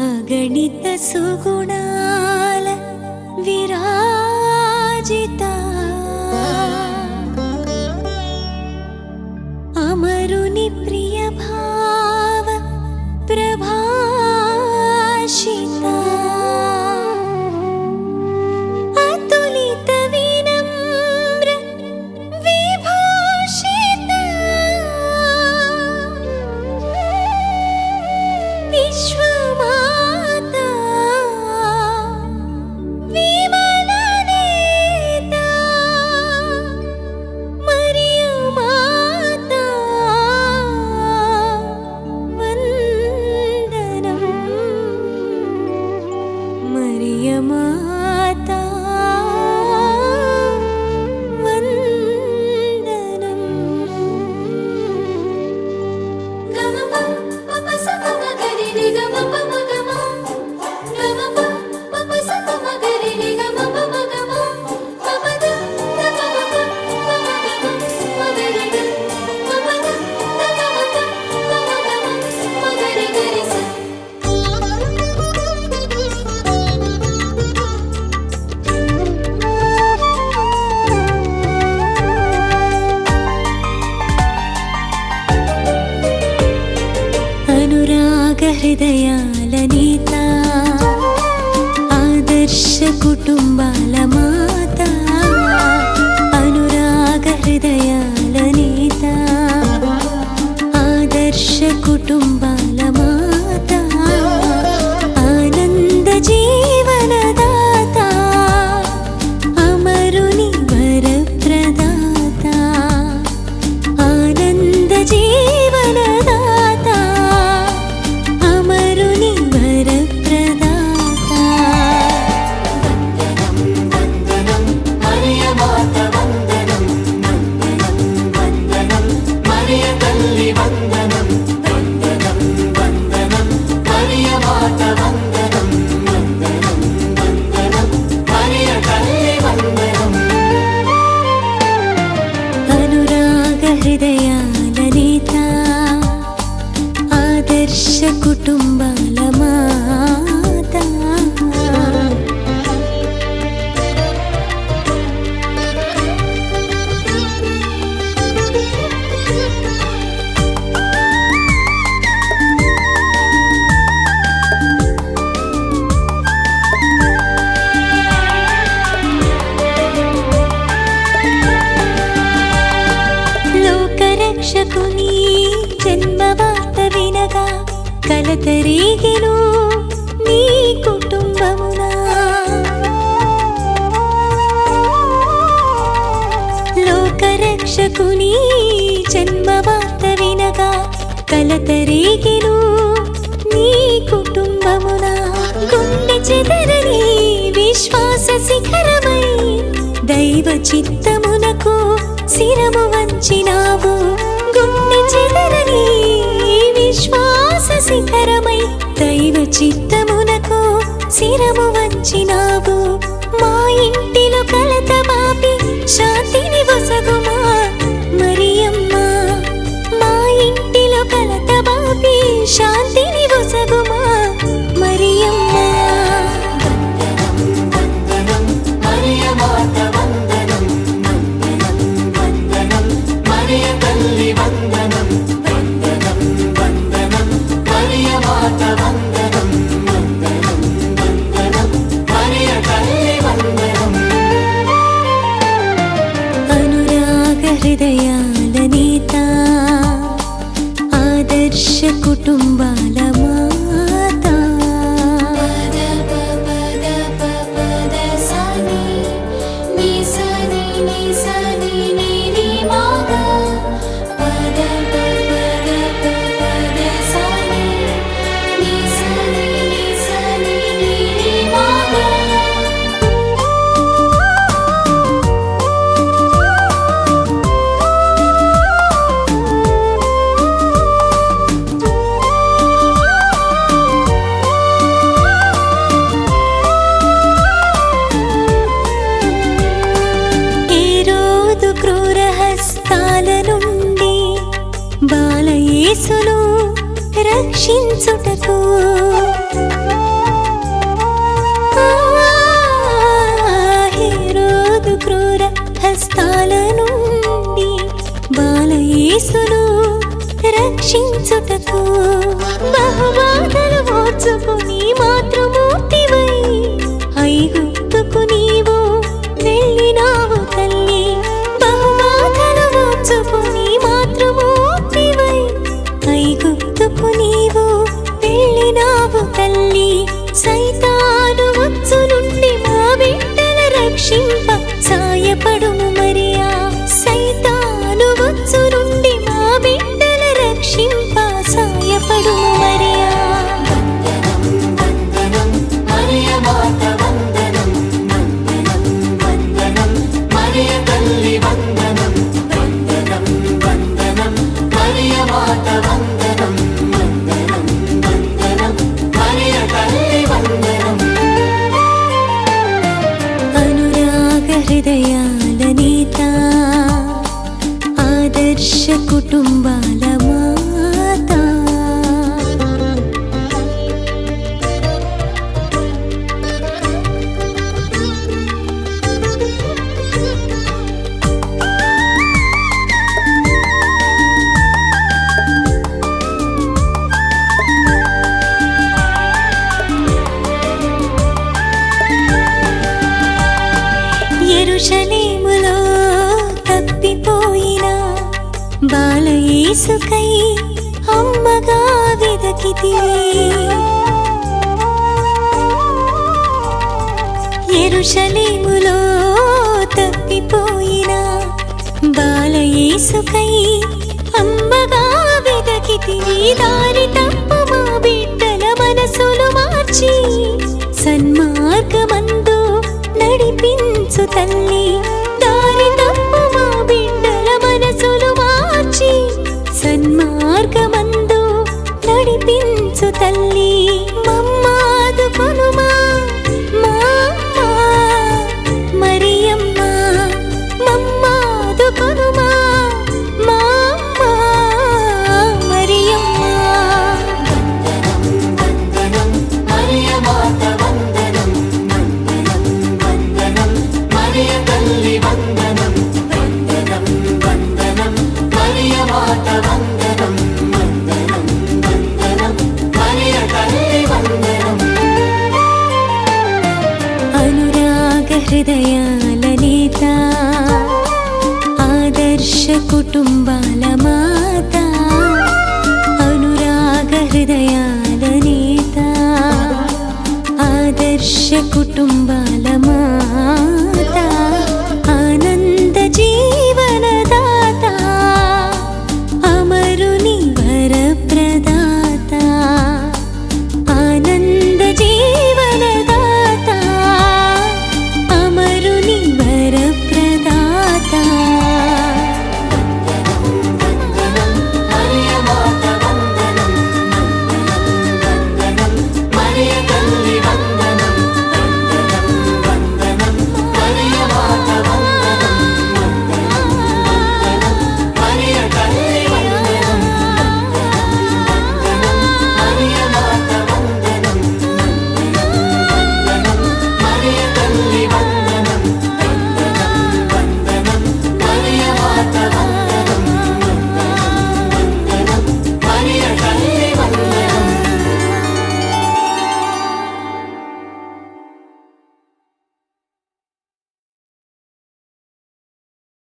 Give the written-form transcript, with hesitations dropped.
అగణిత సుగుణాల విరాజిత అమరుని ప్రియ భావ ప్రభాషిత అతులిత వినమ్ర విభూషిత విశ్వమాత విమల నేత మరియా మాత వందనం మరియా మాత వందనం అనురాగ హృదయాల నేత ఆదర్శ కుటుంబాల మాత అనురాగ హృదయాల నేత ఆదర్శ కుటుంబాల మాత ఆనంద జీవనదాత అమరుని వరప్రదాత ఆనంద జీవనదాత అమరుని వరప్రదాత వందనం వందనం మరియా మాత వందనం వందనం వందనం మరియా తల్లి వందనం వందనం వందనం మరియా మాత వందనం వందనం వందనం మరియా తల్లి వందనం అనురాగ హృదయాల నేత ఆదర్శ కుటుంబాల మాత లోకరక్షకుని జన్మవార్త వినగా కలతరేగెను నీ కుటుంబమునా లోకరక్షకుని జన్మవార్త వినగా కలతరేగెను నీ కుటుంబమునా గుండె చెదరని విశ్వాస శిఖరమై దైవ చిత్తమునకు శిరము వంచినావు గుండె చెదరని విశ్వాస శిఖరమై దైవ చిత్తమునకు శిరము వంచినావు మా ఇంటిలో కలత బాపి శాంతిని వసగుమా మరియమ్మ మా ఇంటిలో కలత బాపి శాంతిని వసగుమా మరియమ్మ వందనం వందనం మరియా మాత వందనం వందనం వందనం మరియా తల్లి వందనం వందనం వందనం మరియా మాత వందనం వందనం వందనం మరియా తల్లి వందనం రక్షించుటకు హేరోదు క్రూర హస్తాల నుండి బాలయేసును రక్షించుటకు బహుబాధలు ఓర్చుకుని మాతృమూర్తివై ఐగుప్తుకు నీవు వెళ్ళినావు తల్లి. బహుబాధలు ఓర్చుకుని మాతృమూర్తివై ఐగుప్తుకు నీవు వెళ్ళినావు తల్లి. సైతాను వచ్చు నుండి మా బిడ్డల రక్షింప సాయపడుము మరియా. సైతాను వచ్చు నుండి మా బిడ్డల రక్షింప సాయపడుము మరియా. వందనం వందనం మరియ మాత వందనం వందనం వందనం మరియ తల్లి వందనం వందనం వందనం మరియ మాత వందనం వందనం వందనం మరియ తల్లి వందనం. అనురాగ హృదయాల నేత ఆదర్శ కుటుంబాల మాత యెరూషలేములో తప్పిపోయిన బాలయేసుకై అమ్మగా వెదకితివి. యెరూషలేములో తప్పిపోయిన బాలయేసుకై అమ్మగా వెదకితివి. దారి తప్పు మా బిడ్డల మనసులు మార్చి సన్మార్గమందు నడిపించు తల్లి. దారి తప్పు మా బిడ్డల మనసులు మార్చి సన్మార్గమందు నడిపించు తల్లి. మమ్మాదుకొనుమా మా అమ్మ మరియమ్మ. మమ్మాదుకొనుమా మా అమ్మ మరియమ్మ. వందనం వందనం మరియ మాత వందనం వందనం వందనం మరియ తల్లి వందనం వందనం వందనం మరియ మాత వందనం వందనం వందనం మరియ తల్లి వందనం. అనురాగ హృదయాల నేత ఆదర్శ కుటుంబాల మాత. అనురాగ హృదయాల నేత ఆదర్శ కుటుంబాల మాత.